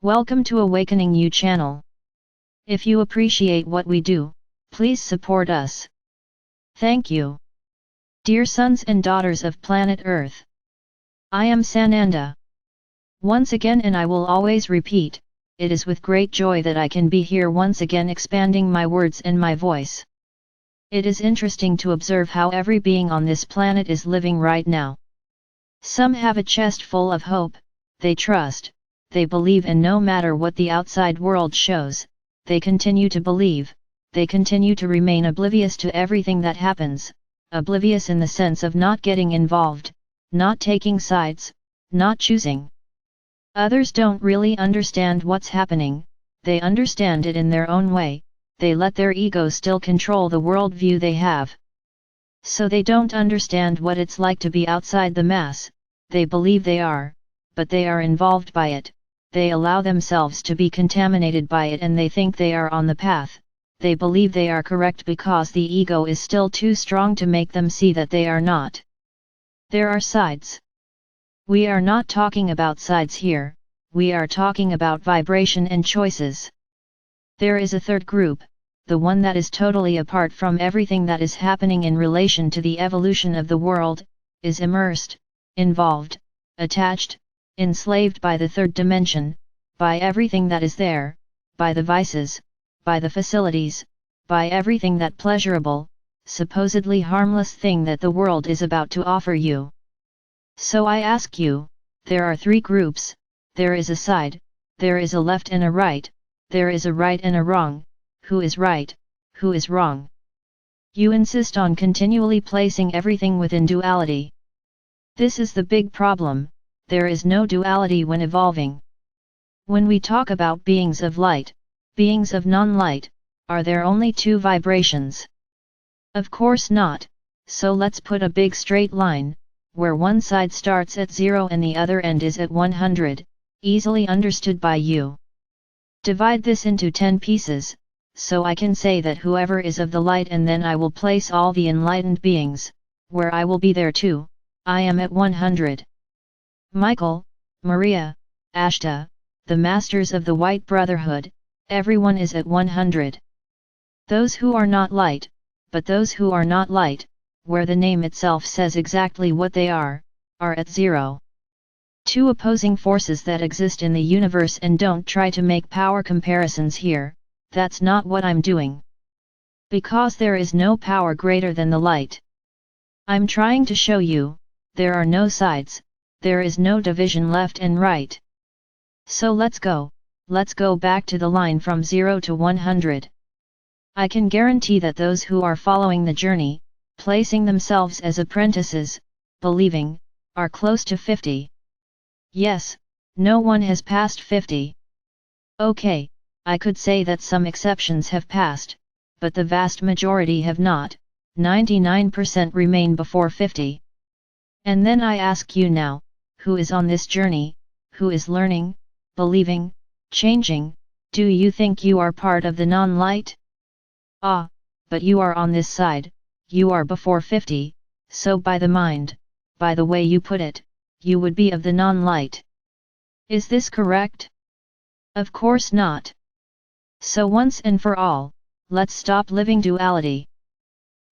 Welcome to AwakeningYOU channel. If you appreciate what we do, please support us. Thank you. Dear sons and daughters of planet Earth, I am Sananda. Once again, and I will always repeat, it is with great joy that I can be here once again, expanding my words and my voice. It is interesting to observe how every being on this planet is living right now. Some have a chest full of hope, they trust, they believe, and no matter what the outside world shows, they continue to believe, they continue to remain oblivious to everything that happens, oblivious in the sense of not getting involved, not taking sides, not choosing. Others don't really understand what's happening, they understand it in their own way, they let their ego still control the worldview they have. So they don't understand what it's like to be outside the mass, they believe they are, but they are involved by it, they allow themselves to be contaminated by it, and they think they are on the path, they believe they are correct because the ego is still too strong to make them see that they are not. There are sides. We are not talking about sides here, we are talking about vibration and choices. There is a third group, the one that is totally apart from everything that is happening in relation to the evolution of the world, is immersed, involved, attached, enslaved by the third dimension, by everything that is there, by the vices, by the facilities, by everything that pleasurable, supposedly harmless thing that the world is about to offer you. So I ask you, there are three groups, there is a side, there is a left and a right, there is a right and a wrong. Who is right, who is wrong? You insist on continually placing everything within duality. This is the big problem, there is no duality when evolving. When we talk about beings of light, beings of non-light, are there only two vibrations? Of course not, so let's put a big straight line, where one side starts at 0 and the other end is at 100, easily understood by you. Divide this into 10 pieces, so I can say that whoever is of the light, and then I will place all the enlightened beings, where I will be there too, I am at 100. Michael, Maria, Ashta, the masters of the White Brotherhood, everyone is at 100. Those who are not light, but those who are not light, where the name itself says exactly what they are at 0. Two opposing forces that exist in the universe, and don't try to make power comparisons here, that's not what I'm doing. Because there is no power greater than the light. I'm trying to show you, there are no sides, there is no division left and right. So let's go back to the line from 0 to 100. I can guarantee that those who are following the journey, placing themselves as apprentices, believing, are close to 50. Yes, no one has passed 50. Okay, I could say that some exceptions have passed, but the vast majority have not, 99% remain before 50. And then I ask you now, who is on this journey, who is learning, believing, changing? Do you think you are part of the non-light? Ah, but you are on this side, you are before 50, so by the mind, by the way you put it, you would be of the non-light. Is this correct? Of course not. So once and for all, let's stop living duality.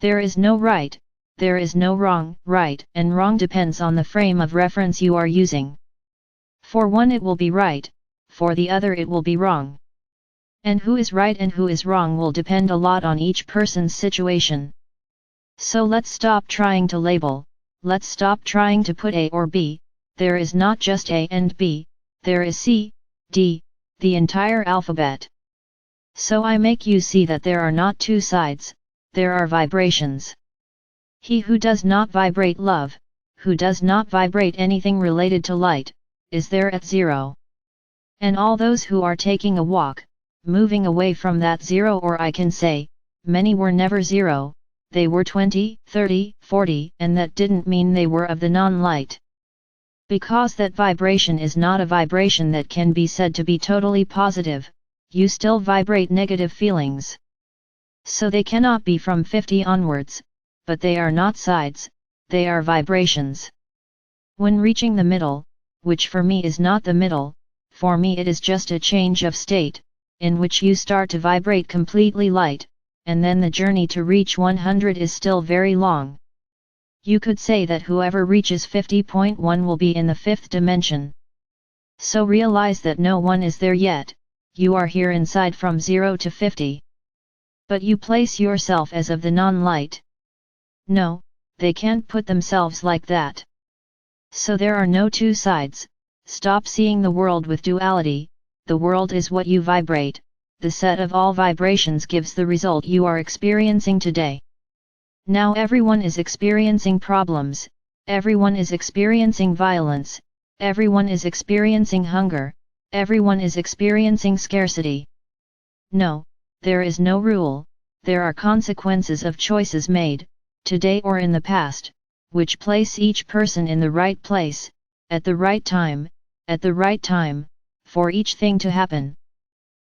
There is no right, there is no wrong. Right and wrong depends on the frame of reference you are using. For one it will be right, for the other it will be wrong. And who is right and who is wrong will depend a lot on each person's situation. So let's stop trying to label, let's stop trying to put A or B, there is not just A and B, there is C, D, the entire alphabet. So I make you see that there are not two sides, there are vibrations. He who does not vibrate love, who does not vibrate anything related to light, is there at 0. And all those who are taking a walk, moving away from that 0, or I can say, many were never 0, they were 20, 30, 40, and that didn't mean they were of the non-light. Because that vibration is not a vibration that can be said to be totally positive, you still vibrate negative feelings. So they cannot be from 50 onwards, but they are not sides, they are vibrations. When reaching the middle, which for me is not the middle, for me it is just a change of state, in which you start to vibrate completely light, and then the journey to reach 100 is still very long. You could say that whoever reaches 50.1 will be in the fifth dimension. So realize that no one is there yet, you are here inside from 0 to 50. But you place yourself as of the non-light. No, they can't put themselves like that. So there are no two sides. Stop seeing the world with duality. The world is what you vibrate, the set of all vibrations gives the result you are experiencing today. Now everyone is experiencing problems, everyone is experiencing violence, everyone is experiencing hunger, everyone is experiencing scarcity. No, there is no rule, there are consequences of choices made, today or in the past, which place each person in the right place, at the right time, for each thing to happen.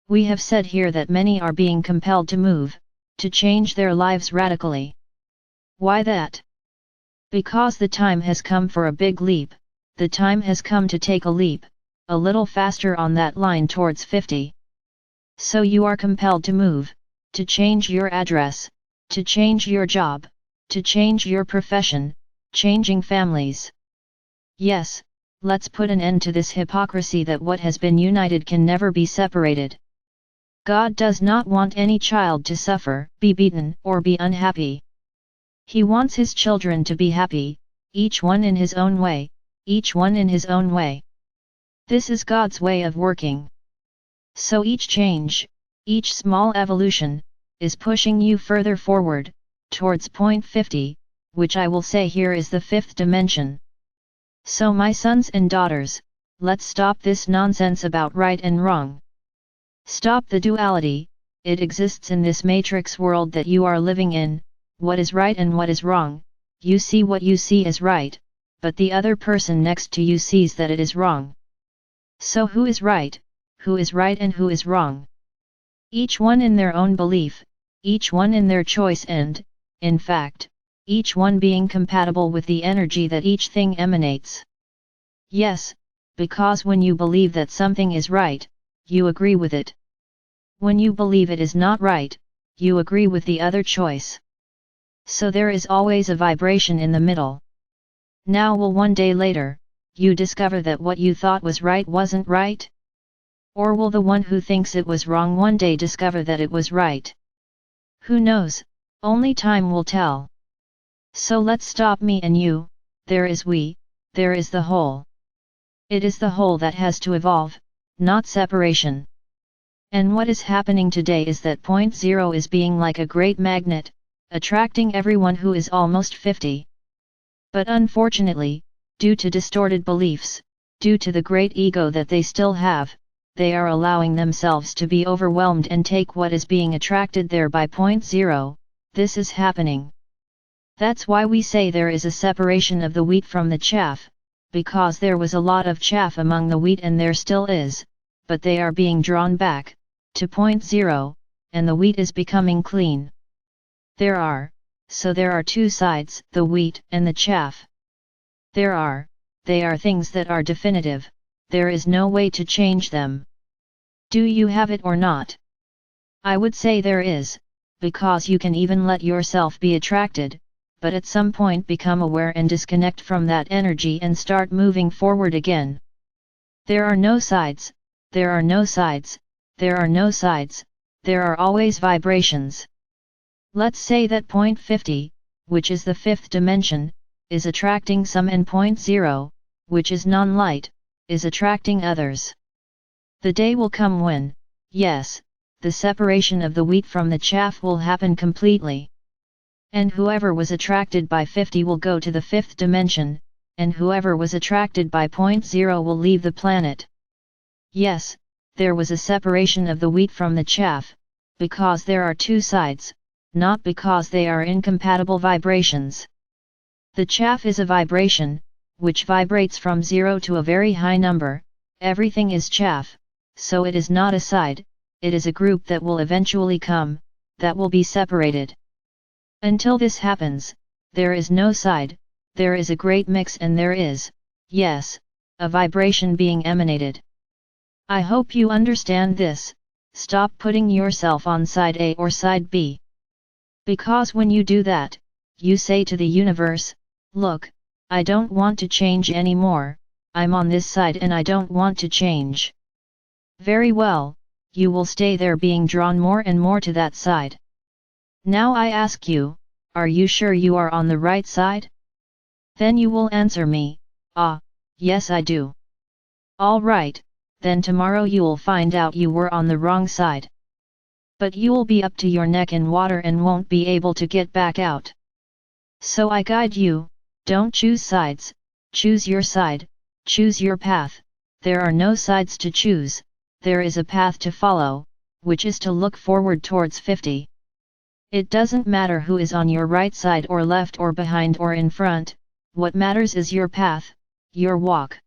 We have said here that many are being compelled to move, to change their lives radically. Why that? Because the time has come for a big leap, the time has come to take a leap, a little faster on that line towards 50. So you are compelled to move, to change your address, to change your job, to change your profession, changing families. Yes, let's put an end to this hypocrisy that what has been united can never be separated. God does not want any child to suffer, be beaten, or be unhappy. He wants his children to be happy, each one in his own way, each one in his own way. This is God's way of working. So each change, each small evolution, is pushing you further forward, towards point 50, which I will say here is the fifth dimension. So my sons and daughters, let's stop this nonsense about right and wrong. Stop the duality, it exists in this matrix world that you are living in, what is right and what is wrong, you see what you see as right, but the other person next to you sees that it is wrong. So who is right and who is wrong? Each one in their own belief, each one in their choice and, in fact, each one being compatible with the energy that each thing emanates. Yes, because when you believe that something is right, you agree with it. When you believe it is not right, you agree with the other choice. So there is always a vibration in the middle. Now will one day later, you discover that what you thought was right wasn't right? Or will the one who thinks it was wrong one day discover that it was right? Who knows, only time will tell. So let's stop me and you, there is we, there is the whole. It is the whole that has to evolve, not separation. And what is happening today is that point 0 is being like a great magnet, attracting everyone who is almost 50. But unfortunately, due to distorted beliefs, due to the great ego that they still have, they are allowing themselves to be overwhelmed and take what is being attracted there by point 0, this is happening. That's why we say there is a separation of the wheat from the chaff, because there was a lot of chaff among the wheat and there still is, but they are being drawn back, to point 0, and the wheat is becoming clean. There are two sides, the wheat and the chaff. They are things that are definitive, there is no way to change them. Do you have it or not? I would say there is, because you can even let yourself be attracted, but at some point become aware and disconnect from that energy and start moving forward again. There are no sides, there are no sides, there are no sides, there are always vibrations. Let's say that point 50, which is the fifth dimension, is attracting some and point 0, which is non-light, is attracting others. The day will come when, yes, the separation of the wheat from the chaff will happen completely. And whoever was attracted by 50 will go to the fifth dimension, and whoever was attracted by point 0 will leave the planet. Yes, there was a separation of the wheat from the chaff, because there are two sides, not because they are incompatible vibrations. The chaff is a vibration, which vibrates from 0 to a very high number, everything is chaff, so it is not a side, it is a group that will eventually come, that will be separated. Until this happens, there is no side, there is a great mix and there is, yes, a vibration being emanated. I hope you understand this. Stop putting yourself on side A or side B. Because when you do that, you say to the universe, look, I don't want to change anymore, I'm on this side and I don't want to change. Very well, you will stay there being drawn more and more to that side. Now I ask you, are you sure you are on the right side? Then you will answer me, ah, yes I do. Alright, then tomorrow you'll find out you were on the wrong side. But you'll be up to your neck in water and won't be able to get back out. So I guide you, don't choose sides, choose your side, choose your path. There are no sides to choose, there is a path to follow, which is to look forward towards 50. It doesn't matter who is on your right side or left or behind or in front, what matters is your path, your walk.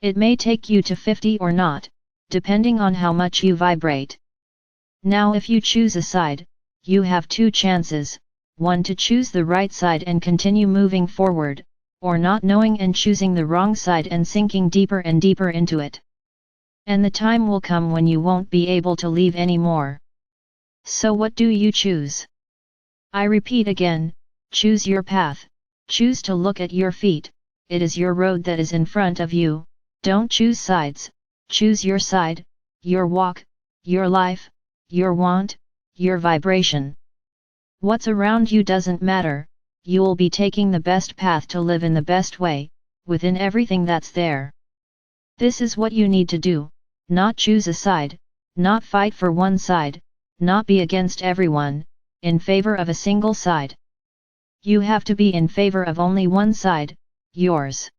It may take you to 50 or not, depending on how much you vibrate. Now if you choose a side, you have two chances, one to choose the right side and continue moving forward, or not knowing and choosing the wrong side and sinking deeper and deeper into it. And the time will come when you won't be able to leave anymore. So what do you choose? I repeat again, choose your path, choose to look at your feet, it is your road that is in front of you, don't choose sides, choose your side, your walk, your life, your want, your vibration. What's around you doesn't matter, you'll be taking the best path to live in the best way, within everything that's there. This is what you need to do, not choose a side, not fight for one side, not be against everyone, in favor of a single side. You have to be in favor of only one side, yours.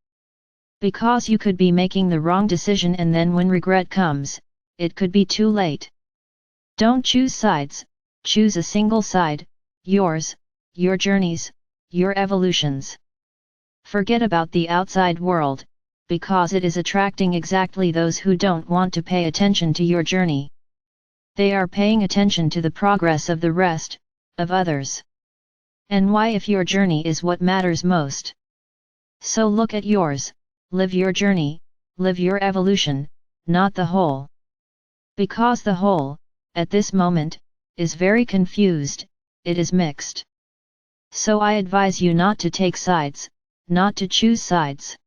Because you could be making the wrong decision and then when regret comes, it could be too late. Don't choose sides, choose a single side, yours, your journeys, your evolutions. Forget about the outside world, because it is attracting exactly those who don't want to pay attention to your journey. They are paying attention to the progress of the rest, of others. And why if your journey is what matters most? So look at yours, live your journey, live your evolution, not the whole. Because the whole, at this moment, is very confused, it is mixed. So I advise you not to take sides, not to choose sides.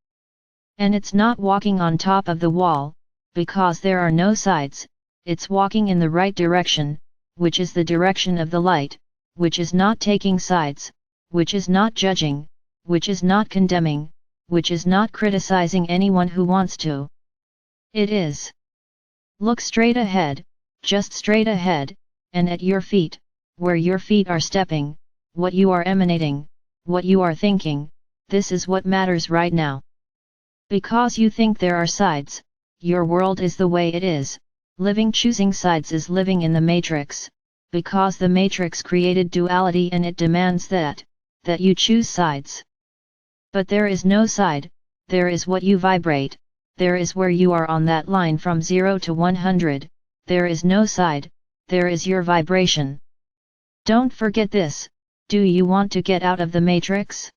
And it's not walking on top of the wall, because there are no sides, it's walking in the right direction, which is the direction of the light, which is not taking sides, which is not judging, which is not condemning, which is not criticizing anyone who wants to. It is. Look straight ahead, just straight ahead, and at your feet, where your feet are stepping, what you are emanating, what you are thinking, this is what matters right now. Because you think there are sides, your world is the way it is, living choosing sides is living in the matrix, because the matrix created duality and it demands that you choose sides. But there is no side, there is what you vibrate, there is where you are on that line from 0 to 100, there is no side, there is your vibration. Don't forget this, do you want to get out of the matrix?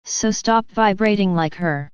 So stop vibrating like her.